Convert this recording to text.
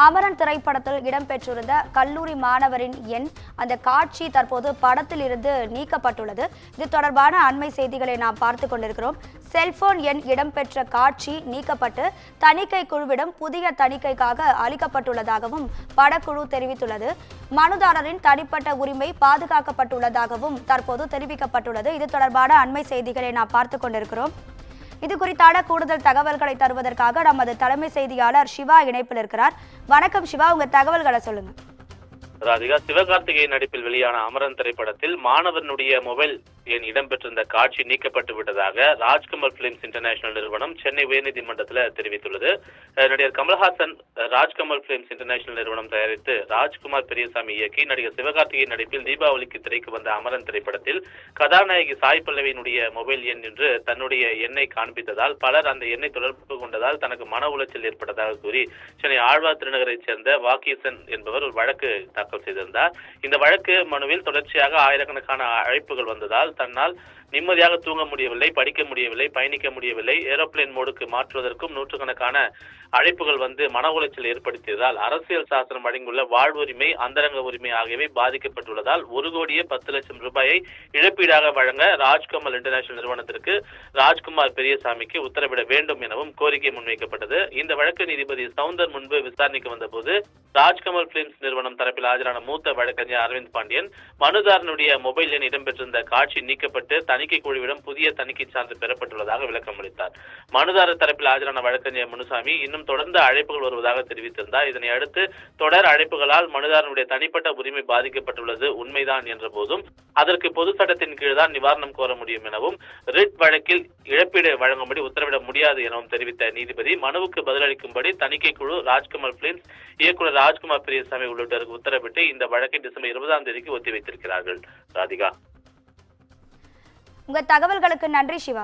அமரன் திரைப்படத்தில் இடம்பெற்றிருந்த கல்லூரி மாணவரின் எண் அந்த காட்சி தற்போது படத்தில் இருந்து நீக்கப்பட்டுள்ளது. இது தொடர்பான அண்மை செய்திகளை நாம் பார்த்து கொண்டிருக்கிறோம். செல்போன் எண் இடம்பெற்ற காட்சி நீக்கப்பட்டு தணிக்கை குழுவிடம் புதிய தணிக்கைக்காக அளிக்கப்பட்டுள்ளதாகவும் படக்குழு தெரிவித்துள்ளது. மனுதாரரின் தனிப்பட்ட உரிமை பாதுகாக்கப்பட்டுள்ளதாகவும் தற்போது தெரிவிக்கப்பட்டுள்ளது. இது தொடர்பான அண்மை செய்திகளை நாம் பார்த்து கொண்டிருக்கிறோம். இது குறித்தான கூடுதல் தகவல்களை தருவதற்காக நமது தலைமை செய்தியாளர் சிவா இணைப்பில் இருக்கிறார். வணக்கம் சிவா, உங்க தகவல்களை சொல்லுங்க. ராதிகா, சிவகார்த்திகேயன் நடிப்பில் வெளியான அமரன் திரைப்படத்தில் மாணவனுடைய மொபைல் எண் இடம்பெற்றிருந்த காட்சி நீக்கப்பட்டு விட்டதாக ராஜ்கமல் பிலிம்ஸ் இன்டர்நேஷனல் நிறுவனம் சென்னை உயர்நீதிமன்றத்தில் தெரிவித்துள்ளது. நடிகர் கமல்ஹாசன் ராஜ்கமல் பிலிம்ஸ் இன்டர்நேஷனல் நிறுவனம் தயாரித்து ராஜ்குமார் பெரியசாமி இயக்கி நடிகர் சிவகார்த்திகேயன் நடிப்பில் தீபாவளிக்கு திரைக்கு வந்த அமரன் திரைப்படத்தில் கதாநாயகி சாய் பல்லவியினுடைய மொபைல் எண் என்று தன்னுடைய எண்ணை காண்பித்ததால் பலர் அந்த எண்ணை தொடர்பு கொண்டதால் தனக்கு மன உளைச்சல் ஏற்பட்டதாக கூறி சென்னை ஆழ்வார் திருநகரைச் சேர்ந்த வாக்கீசன் என்பவர் ஒரு வழக்கு தாக்கல் செய்திருந்தார். இந்த வழக்கு மனுவில் தொடர்ச்சியாக ஆயிரக்கணக்கான அழைப்புகள் வந்ததால் தன்னால் நிம்மதியாக தூங்க முடியவில்லை, படிக்க முடியவில்லை, பயணிக்க முடியவில்லை, ஏரோப்ளேன் மோடுக்கு மாற்றுவதற்கும் நூற்றுக்கணக்கான அழைப்புகள் வந்து மன உளைச்சல் ஏற்படுத்தியதால் அரசியல் சாசனம் வழங்கியுள்ள வாழ்வுரிமை, அந்தரங்க உரிமை ஆகியவை பாதிக்கப்பட்டுள்ளதால் 1,10,00,000 ரூபாயை இழப்பீடாக வழங்க ராஜ்கமல் இன்டர்நேஷனல் நிறுவனத்திற்கு ராஜ்குமார் பெரியசாமிக்கு உத்தரவிட வேண்டும் எனவும் கோரிக்கை முன்வைக்கப்பட்டது. இந்த வழக்கு நீதிபதி சவுந்தர் முன்பு விசாரணைக்கு வந்தபோது ராஜ்கமல் பிலிம்ஸ் நிறுவனம் தரப்பில் ஆஜரான மூத்த வழக்கறிஞர் அரவிந்த் பாண்டியன் மனுதாரனுடைய மொபைல் எண் இடம்பெற்றிருந்த காட்சி நீக்கப்பட்டு தணிக்கை குழுவிடம் புதிய தணிக்கை சான்று பெறப்பட்டுள்ளதாக விளக்கம் அளித்தார். மனுதாரர் தரப்பில் ஆஜரான வழக்கறிஞர் முனுசாமி இன்னும் தொடர்ந்து அழைப்புகள் வருவதாக தெரிவித்திருந்தார். இதனை அடுத்து தொடர் அழைப்புகளால் மனுதாரனுடைய தனிப்பட்ட உரிமை பாதிக்கப்பட்டுள்ளது உண்மைதான் என்ற போதும் அதற்கு பொது சட்டத்தின் கீழ் தான் நிவாரணம் கோர முடியும் எனவும் ரிட் வழக்கில் இழப்பீடு வழங்கும்படி உத்தரவிட முடியாது எனவும் தெரிவித்த நீதிபதி மனுவுக்கு பதிலளிக்கும்படி தணிக்கை குழு ராஜ்கமல் பிலிம்ஸ் இயக்குநர் ராஜ்குமார் பெரியசாமி உள்ளிட்டோருக்கு உத்தரவிட்டு இந்த வழக்கை டிசம்பர் 20ஆம் தேதிக்கு ஒத்திவைத்திருக்கிறார்கள். ராதிகா, உங்க தகவல்களுக்கு நன்றி சிவா.